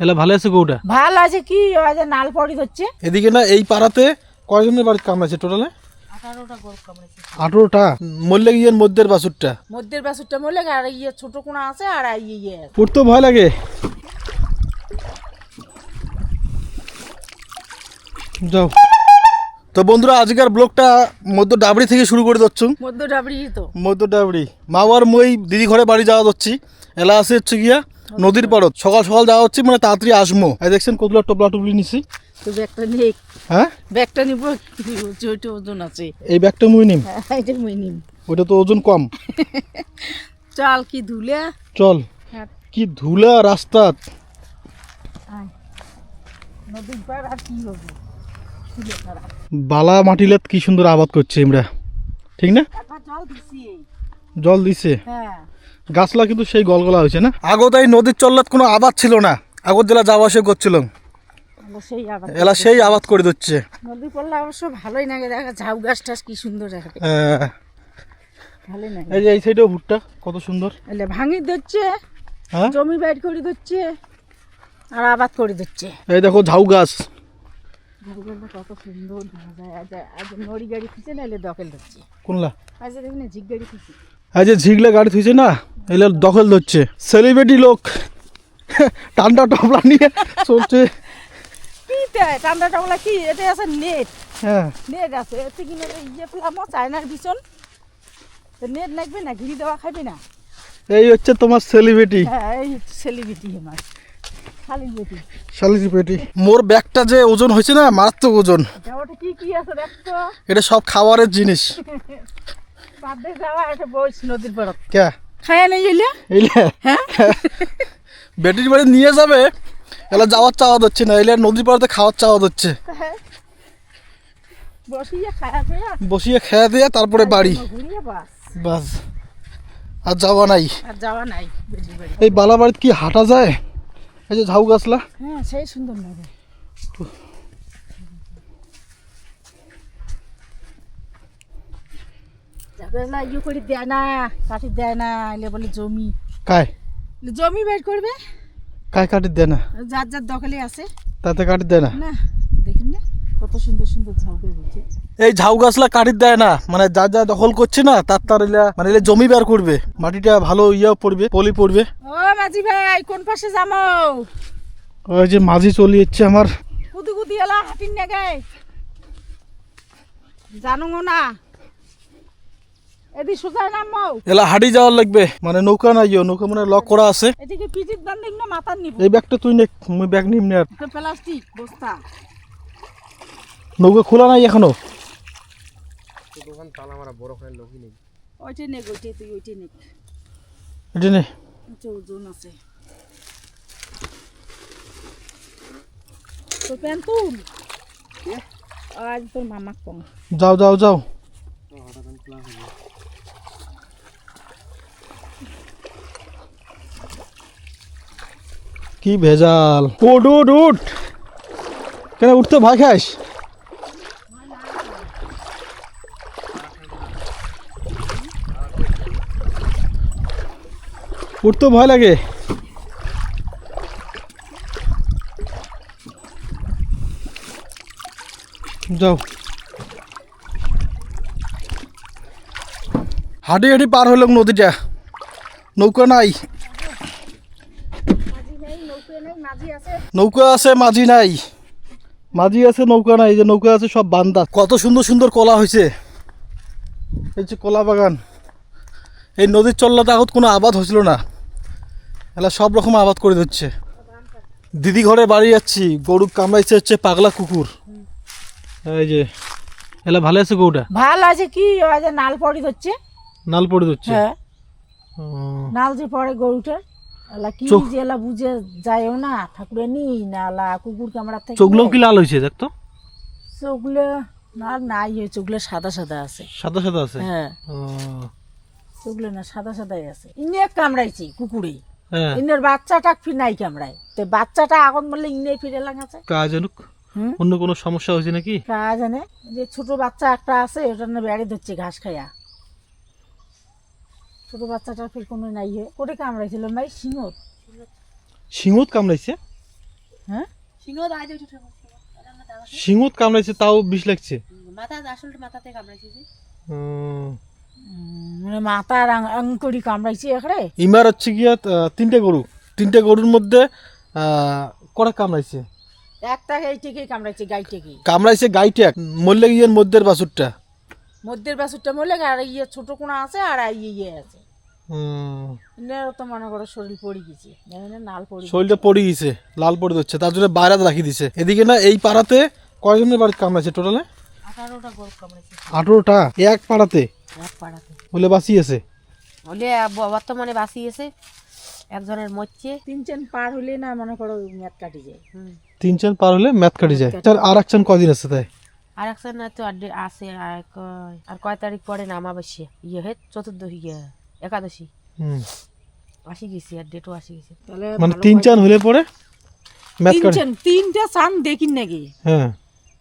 এলা ভালো আছে গৌটা? ভালো আছে কি ওই যে নাল পড়ি হচ্ছে। এদিকে না এই পাড়াতে কয়জনের বাড়ি কামড়াইছে টোটালে? 18টা গরু কামড়েছে। 18টা? মরলে গিয়ে মধ্যের বাছুরটা? মধ্যের বাছুরটা মরলে আর ইয়ে ছোট কোনা আছে আর ইয়ে পড়তে ভয় লাগে। যাও তো বন্ধুরা, আজকের ব্লগটা মধ্য ডাবড়ি থেকে শুরু করে দিচ্ছ। মধ্য ডাবড়ি তো মধ্য ডাবড়ি মাওয়ার মই দিদি ঘরে বাড়ি যাওয়া যাচ্ছি। এলা আছে হচ্ছে গিয়া নদীর পাড়ত, সকাল সকাল যাওয়া হচ্ছে, মানে তাড়াতাড়ি আসবো। এই দেখছেন কতগুলো টবলা টবলি নিছি। তো ব্যাগটা নিয়ে হ্যাঁ ব্যাগটা নিব, ওইটা ওজন আছে। এই ব্যাগটা মুই নিম, এটা মুই নিম। ওইটা তো ওজন কম। চল কি ধুলে চল কি ধুলা রাস্তা। নদীর পার আর কি হবে, বালা মাটিলাত কি সুন্দর আবাদ করছে আমরা, ঠিক না? একবার জল দিছি। জল দিছে, হ্যাঁ গাছলা কিন্তু সেই গলগলা হয়েছে না। আগত এই নদীর চল্লাত কোনো আবাদ ছিল না, আগত জেলা যাওয়া আসা করছিল, সেই আবার এলা সেই আবাদ করে দিচ্ছে। নদী পড়লে অবশ্য ভালোই লাগে, দেখা ঝাউ গাছ টাছ কি সুন্দর দেখা, ভালোই লাগে। এই যে এই সাইডেও ভুট্টা কত সুন্দর, এলে ভাঙি দিচ্ছে, হ্যাঁ জমি বাইর করে দিচ্ছে আর আবাদ করে দিচ্ছে। এই দেখো ঝাউ গাছ, কত সুন্দর দেখা যায়। আজ নড়ি গাড়ি খুঁজছে না, এলে দখল ধরছে। কোনলা? আজ দেখুন ঝিক গাড়ি খুঁজছে, এই যে ঝিগলা গাড়ি থুইছে না, এলে দখল ধরছে। সেলিব্রিটি লোক ঠান্ডা টপলা নিয়ে চলছে। কি ঠান্ডা টামলা কি, এটা আছে নেট, হ্যাঁ নেট আছে এতে কিনে ইয়ে ফেলামো চায়নার বিছন, নেট লাগবে না, ঘিরি দেওয়া খাবি না। এই হচ্ছে তোমার সেলিব্রিটি। হ্যাঁ এই সেলিব্রিটি আমার খালি বেটি। সেলিব্রিটি। মোর ব্যাগটা যে ওজন হয়েছে না, মারাত্মক ওজন। ওটা কি কি আছে দেখতো, এটা সব খাবারের জিনিস। বাদে যাওয়া একটা বইস নদীর পাড়ত কে খায়া নেই এলে। এলে হ্যাঁ বেটির বাড়ি নিয়ে যাবে, এলা যাওয়ার চাওয়া হচ্ছে না, এলে নদীর পাড়াতে খাওয়ার চাওয়া হচ্ছে। বসিয়ে খায়া খেয়া বসিয়ে খেয়ে দিয়ে তারপরে বাড়ি, ঘুরিয়ে বাস, বাস আর যাওয়া নাই। আর যাওয়া নাই বেটির বাড়ি। এই বালা বাড়িতে কি হাঁটা যায়? এই যে ঝাউ গাছলা, হ্যাঁ সেই সুন্দর লাগে। যাবেলা ইয়ে করে দেয় না, কাটি দেয় না, এলে বলে জমি, কায় জমি বের করবে, কায় কাটি দেয় না, যার যার দখলে আছে তাতে কাটি দেয় না। না। দেখুন না কত সুন্দর সুন্দর ঝাউকে হয়েছে। এই ঝাউ গাছলা কাটি দেয় না, মানে যার যা দখল করছে না তার এলা মানে এলে জমি বের করবে, মাটিটা ভালো ইয়া পড়বে, পলি পড়বে। ও মাঝি ভাই কোন পাশে যাবো? ওই যে মাঝি চলে যাচ্ছে আমার। কুদি কুদি এলা হাঁটিন না গে, জানো না এদি সোজাই নামো। এলা হাঁটি যাওয়ার লাগবে, মানে নৌকা নাই, নৌকা মানে লক করা আছে। এদিকে পিঠির দান দেখ না মাথার নিব। এই ব্যাগটা তুই নে, মুই ব্যাগ নিম না। আর প্লাস্টিক বস্তা, নৌকা খোলা নাই এখনো। ওইটাই নে, ওইটাই তুই ওইটাই নে, এটা নে। ওইটা ওজন আছে। তো প্যান তুল, আজ তোর মামা কম। যাও যাও যাও। কি ভেজাল। উঠ উঠ উঠ, কেন উঠতে ভয় খাস? উঠতে ভয় লাগে। যাও, হাঁটি হাঁটি পার হইল নদীটা, নৌকা নাই। নৌকা আছে মাঝি নাই, মাঝি আছে নৌকা নাই। যে নৌকা আছে সব বান্দা। কত সুন্দর সুন্দর কলা হয়েছে, এই যে কলা বাগান। এই নদীর চল্লাতে আগত কোনো আবাদ হয়েছিল না, এলা সব রকম আবাদ করে দিচ্ছে। দিদি ঘরে বাড়ি যাচ্ছি, গরু কামড়াইছে হচ্ছে পাগলা কুকুর। এই যে এলা ভালো আছে গরুটা? ভালো আছে কি ওই যে নাল পড়ি হচ্ছে, নাল পড়ে দিচ্ছে। হ্যাঁ নাল যে পড়ে গরুটার এলা কি যে এলা বুঝে যায়ও না, ঠাকুরে নি না এলা কুকুর কামড়ার থেকে। চোখগুলো কি লাল হয়েছে দেখতো? চোখগুলো না নাই হয়ে, চোখগুলো সাদা সাদা আছে। সাদা সাদা আছে? হ্যাঁ ও, চোখগুলো না সাদা সাদাই আছে। ইনে কামড়াইছে কুকুরে, হ্যাঁ ইনের বাচ্চাটা ফির নাই কামড়ায়, তো বাচ্চাটা এখন বললে ইনে ফিরে লাগাছে। কাজ জানুক, অন্য কোনো সমস্যা হয়েছে নাকি? কাজ জানে যে ছোট বাচ্চা একটা আছে, ওটা না বেড়ে ধরছে ঘাস খাইয়া। ছোট বাচ্চাটার ফির কোনো নাই হয়ে কোটে কামড়াইছিল ভাই, সিংহত। সিংহত কামড়াইছে? হ্যাঁ সিংহ দাঁড়াই উঠে সিংহত কামড়াইছে তাও বিষ লাগছে। মাথা আসলে মাথাতে কামড়াইছে যে মানে মাথার আঙ্কুরি কামড়াইছে এখানে। ইমার হচ্ছে গিয়া তিনটে গরুর মধ্যে কটা কামড়াইছে? একটা এইটাকেই কামড়াইছে, গাইটাকেই কামড়াইছে গাইটা, মরলে গিয়ে মধ্যের বাছুরটা। মধ্যের বাছুরটা মরলে, আর ইয়ে ছোট কোনা আছে আর ইয়ে আছে। এনারও তো মনে করো শরীর পড়ে গেছে, নাল পড়ে শরীরটা পড়ে গেছে, লাল পড়ে যাচ্ছে, তার জন্য বাইরে রাখি দিছে। এদিকে না এই পাড়াতে কয়জনের বাড়ি কামড়াইছে টোটালে? 18টা গরু কামড়াইছে। 18টা এক পাড়াতে? এক পাড়াতে বলে বাঁচিয়েছে। বলে বর্তমানে বাঁচিয়েছে, একজনের মরছে। 3 পার হলে না মনে করো মেদ কাটি যায়। 3 পার হলে ম্যাথ কাটি যায়। আর একজন কদিন আছে তাই? আর একজন না তো আছে, আর কয় তারিখ পরে না আমাবস্যা ইয়ে হে চতুর্দশী একাদশী আসি গেছি, আর ডেটও আসি গেছে। তাহলে মানে 3 হলে পরে ম্যাথ কাটি। 3টা চান দেখিন নাকি? হ্যাঁ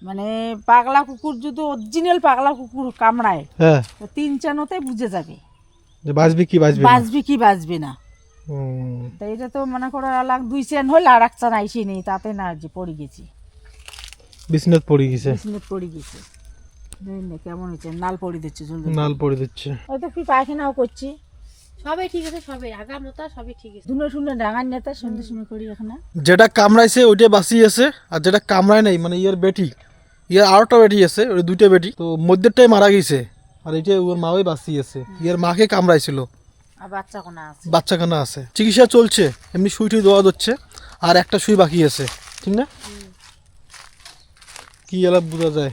মানে পাগলা কুকুর যদি অরিজিনাল পাগলা কুকুর কামড়ায়, হ্যাঁ 3 বুঝে যাবে যে বাঁচবে কি বাঁচবে কি বাঁচবে না। তো এটা তো মনে করো আলাক 2 চান হল, আর এক চান আইসি নেই, তাতে না যে পড়ে গেছি, বিছনাত পড়ে গেছে। বিছনাত পড়ে গেছে। দেখুন না কেমন হয়েছে, নাল পড়ে দিচ্ছে, নাল পড়ে দিচ্ছে। হয়তো কি পায়খানাও করছি। সবাই ঠিক আছে, সবাই আগা মতো সবই ঠিক আছে। দুনো শুনে ডাঙার নেতা সন্ধ্যে সময় করি এখন। যেটা কামড়াইছে ওইটা বাঁচিয়েছে, আর যেটা কামড়ায় নাই মানে ইয়ার বেটি, ইয়ার আরেকটা বেটি আছে, ওই 2টা বেটি, তো মধ্যেরটাই মারা গেছে, আর এটা ওর মাওই বাঁচিয়েছে। ইয়ার মাকে কামড়াইছিল, আর বাচ্চাখানা আছে, বাচ্চাখানা আছে, চিকিৎসা চলছে, এমনি সুই টুই দেওয়া হচ্ছে, আর একটা সুই বাকি আছে, ঠিক না? কি এলা বোঝা যায়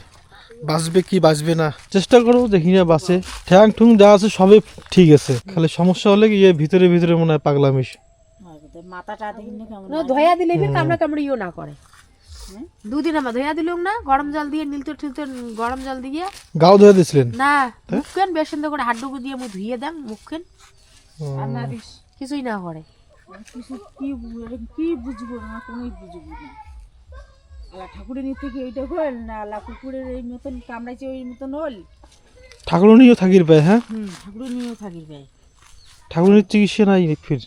বাঁচবে কি বাঁচবে না, চেষ্টা করো দেখি না বাঁচে। ঠ্যাং ঠুং যা আছে সবই ঠিক আছে, খালি সমস্যা হলে কি ভিতরে ভিতরে মনে হয় পাগলামিশ। মাথাটা দেখি না কেমন ধোয়া দিলে কামড়া কামড়িও না করে। 2 দিন আমার ধোয়া দিল না, গরম জল দিয়ে নীলতর ঠিলতর গরম জল দিয়ে গাও ধুয়ে দিছিলেন না, মুখখান বেসন করে হাড্ডুকু দিয়ে মুখ ধুয়ে দেন, মুখখান কিছুই না করে। কি বুঝবো না, কোনোই বুঝবো না। আল্লাহ ঠাকুরের থেকে এইটা হল না, আল্লাহ কুকুরের এই মতন কামড়াইছে ওই মতন হল। ঠাকুরনিও থাকির পায়। হ্যাঁ ঠাকুরের নিয়েও থাকির পায়। ঠাকুরের চিকিৎসা নাই ফির,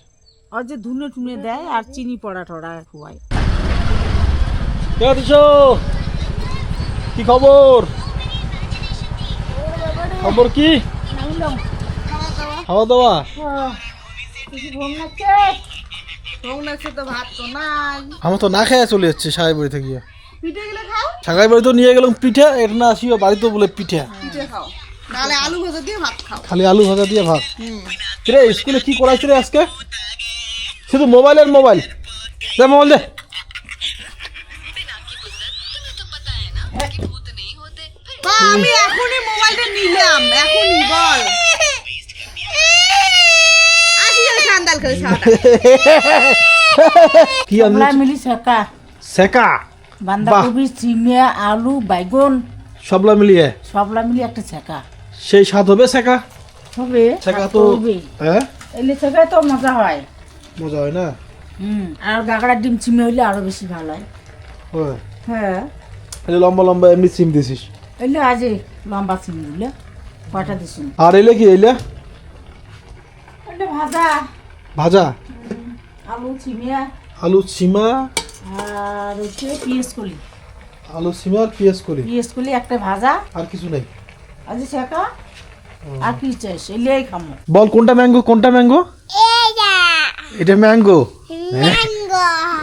আর যে ধুনে টুনে দেয় আর চিনি পড়া টড়া খুয়ায়। কি খবর? খবর কি? খাওয়া দাওয়া? আমার তো না খেয়ে চলে যাচ্ছে সাগাই বাড়ি থেকে। সাগাই বাড়ি তো নিয়ে গেলাম পিঠা, এটা না আসিও বাড়িতে বলে পিঠা। খালি আলু ভাজা দিয়ে ভাত। রে স্কুলে কি করাইছে রে আজকে? শুধু মোবাইল আর মোবাইল। দে মোবাইল দে। আমি এখনই মোবাইলটা নিলাম, এখনই বল। আসি গেলে সান্দাল করে সাদা। কি আনলি? মিলি সেকা, সেকা বাঁধাকপি, চিমিয়া, আলু, বাইগন সবলা মিলিয়ে একটা সেকা। সেই স্বাদ হবে সেকা? হবে, সেকা তো হ্যাঁ এলে সেকা তো মজা হয়। মজা হয় না? আর গাগড়ার ডিম চিমি হইলে আরো বেশি ভালো হয়। হ্যাঁ লম্বা লম্বা এমনি সিম দিছিস? এলে আজ লম্বা চিমি দিলে কয়টা দিছি। আর এলে কি এলে? ভাজা ভাজা, আলু, চিমিয়া, আলু সিমা আর হচ্ছে পিঁয়াজ কলি। আলু সিমা আর পেঁয়াজ কলি একটা ভাজা, আর কিছু নাই। আজ সেকা আর কি চাইছ এলেই খামো। বল কোনটা ম্যাঙ্গো? কোনটা ম্যাঙ্গো? এটা ম্যাঙ্গো।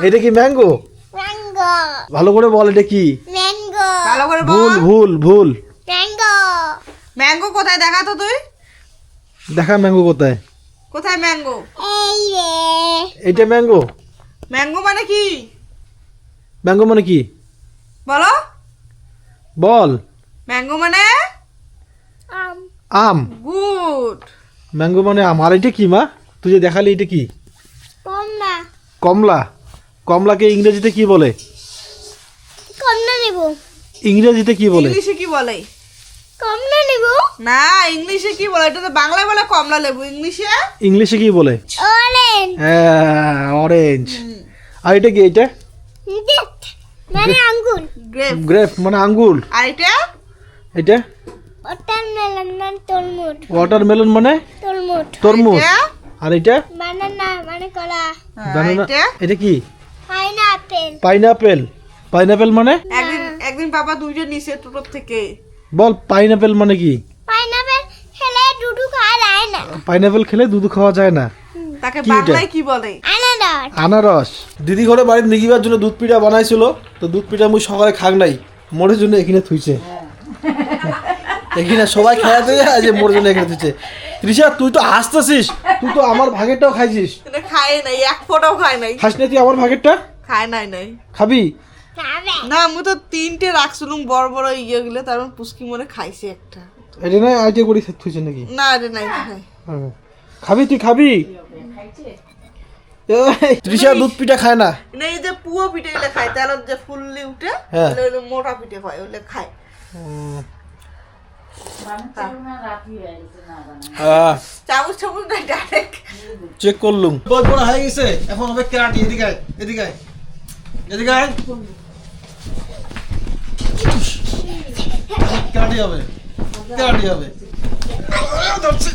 এটা কি ম্যাঙ্গো? ভালো করে বল এটা কি? ভালো করে ভুল বল। ভুল ভুল। ম্যাঙ্গো কোথায় দেখা তো তুই? দেখা ম্যাঙ্গো কোথায়? কোথায় ম্যাঙ্গো? এটা ম্যাঙ্গো? ম্যাঙ্গো মানে কি ম্যাঙ্গো মানে কি বলো? বল। ম্যাঙ্গো মানে আম। গুড। ম্যাঙ্গো মানে আম। আর এটা কি মা তুই যে দেখালি এটা কি? কমলা। কমলাকে ইংরেজিতে কি বলে? ইংরেজিতে কি বলে? ইংলিশে কি বলে? না, ইংলিশে কি বলে? এটা তো বাংলায় বলে কমলা লেবু, ইংলিশে কি বলে? হ্যাঁ অরেঞ্জ। আর এটা কি? এটা গ্রেপ। গ্রেপ মানে আঙ্গুর। আর এটা? এটা ওয়াটারমেলন মানে তরমুজ। এটা? আর এটা হ্যাঁ, বানানা। এটা? এটা কি? পাইনাপেল পাইনাপেল মানে একদিন একদিন বাবা দুইটা নিচে টোটোর থেকে। বল পাইনাপেল মানে কি? পাইনাপেল খেলে দুধ খাওয়া যায় না। তাকে কি ওটা? বাংলায় কি বলে? আনারস। দিদি ঘরে বাড়িতে নিগিবার জন্য দুধ পিঠা বানাইছিল, তো দুধ পিঠা মুই সকালে খাক নাই, মোরের জন্য এখানে থুইছে। এখানে সবাই খাওয়াতে যায় যে মোর জন্য এখানে থুইছে। তৃষা তুই তো হাসতেছিস, তুই তো আমার ভাগেরটাও খাইছিস। এটা খায় নাই, এক ফোঁটাও খায় নাই। খাস না তুই আমার ভাগেরটা? খায় নাই। খাবি? না আমি তো 3টে রাখছিলাম বড় বড় ইয়েগুলো, তার মধ্যে পুচকি মনে খাইছে একটা। এটা না আইটে করে থুইছে নাকি? না রে নাই নাই। হ্যাঁ। খাবি তুই খাবি? এই, তৃষা দুধ পিঠা খায় না। না এই যে পুয়ো পিঠে গুলো খায়, তাহলে যে ফুললি উঠে হ্যাঁ। ওগুলো মোটা পিঠে হয়, ওগুলো খায়। চামচ নাই ডাইরেক্ট। চেক করলুম বড় বড় হয়ে গেছে, এখন হবে কেরাটি। এদিকে আয়, এদিকে আয়, এদিকে আয়। কেরাটি হবে, কেরাটি হবে। ধরছে।